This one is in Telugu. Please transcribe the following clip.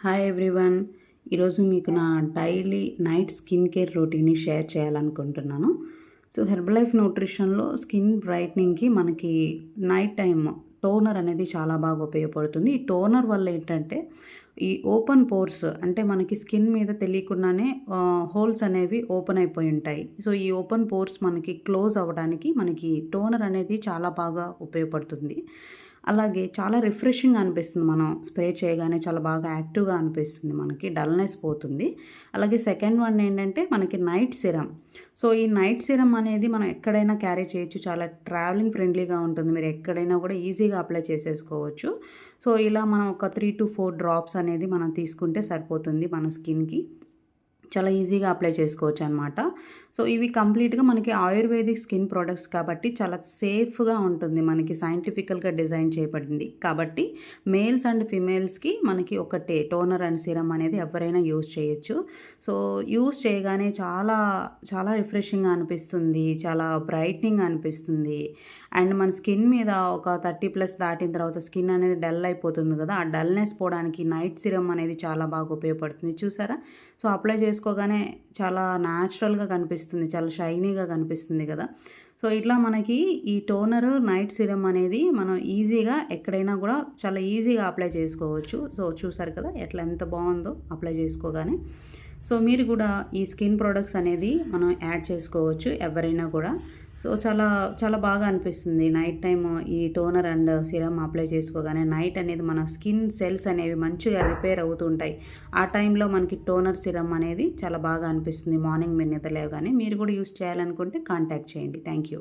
Hi everyone. ఈరోజు మీకు నా డైలీ నైట్ స్కిన్ కేర్ రొటీన్ని షేర్ చేయాలనుకుంటున్నాను. సో హెర్బల్ లైఫ్ న్యూట్రిషన్లో స్కిన్ బ్రైట్నింగ్కి మనకి నైట్ టైం టోనర్ అనేది చాలా బాగా ఉపయోగపడుతుంది. ఈ టోనర్ వల్ల ఏంటంటే ఈ ఓపెన్ పోర్స్ అంటే మనకి స్కిన్ మీద తెలియకుండానే హోల్స్ అనేవి ఓపెన్ అయిపోయి ఉంటాయి. సో ఈ ఓపెన్ పోర్స్ మనకి క్లోజ్ అవ్వడానికి మనకి టోనర్ అనేది చాలా బాగా ఉపయోగపడుతుంది. అలాగే చాలా రిఫ్రెషింగ్ అనిపిస్తుంది. మనం స్ప్రే చేయగానే చాలా బాగా యాక్టివ్గా అనిపిస్తుంది, మనకి డల్నెస్ పోతుంది. అలాగే సెకండ్ వన్ ఏంటంటే మనకి నైట్ సిరమ్. సో ఈ నైట్ సిరమ్ అనేది మనం ఎక్కడైనా క్యారీ చేయొచ్చు, చాలా ట్రావెలింగ్ ఫ్రెండ్లీగా ఉంటుంది. మీరు ఎక్కడైనా కూడా ఈజీగా అప్లై చేసేసుకోవచ్చు. సో ఇలా మనం ఒక 3 to 4 డ్రాప్స్ అనేది మనం తీసుకుంటే సరిపోతుంది మన స్కిన్కి. చాలా ఈజీగా అప్లై చేసుకోవచ్చు అనమాట. సో ఇవి కంప్లీట్గా మనకి ఆయుర్వేదిక్ స్కిన్ ప్రోడక్ట్స్ కాబట్టి చాలా సేఫ్గా ఉంటుంది, మనకి సైంటిఫికల్గా డిజైన్ చేయబడింది కాబట్టి మేల్స్ అండ్ ఫిమేల్స్కి మనకి ఒకటే టోనర్ అండ్ సిరమ్ అనేది ఎవరైనా యూజ్ చేయొచ్చు. సో యూజ్ చేయగానే చాలా చాలా రిఫ్రెషింగ్గా అనిపిస్తుంది, చాలా బ్రైట్నింగ్ అనిపిస్తుంది. అండ్ మన స్కిన్ మీద ఒక 30+ దాటిన తర్వాత స్కిన్ అనేది డల్ అయిపోతుంది కదా, ఆ డల్నెస్ పోవడానికి నైట్ సిరమ్ అనేది చాలా బాగా ఉపయోగపడుతుంది. చూసారా? సో అప్లై చేసుకోగానే చాలా న్యాచురల్గా కనిపిస్తుంది, చాలా షైనీగా కనిపిస్తుంది కదా. సో ఇట్లా మనకి ఈ టోనర్ నైట్ సిరమ్ అనేది మనం ఈజీగా ఎక్కడైనా కూడా చాలా ఈజీగా అప్లై చేసుకోవచ్చు. సో చూసారు కదా ఎట్లా ఎంత బాగుందో అప్లై చేసుకోగానే. సో మీరు కూడా ఈ స్కిన్ ప్రోడక్ట్స్ అనేది మనం యాడ్ చేసుకోవచ్చు ఎవరైనా కూడా. సో చాలా చాలా బాగా అనిపిస్తుంది నైట్ టైం ఈ టోనర్ అండ్ సిరమ్ అప్లై చేసుకోగానే. నైట్ అనేది మన స్కిన్ సెల్స్ అనేవి మంచిగా రిపేర్ అవుతుంటాయి. ఆ టైంలో మనకి టోనర్ సిరమ్ అనేది చాలా బాగా అనిపిస్తుంది మార్నింగ్ మీరు నిద్ర లేవగానే. మీరు కూడా యూస్ చేయాలనుకుంటే కాంటాక్ట్ చేయండి. Thank you.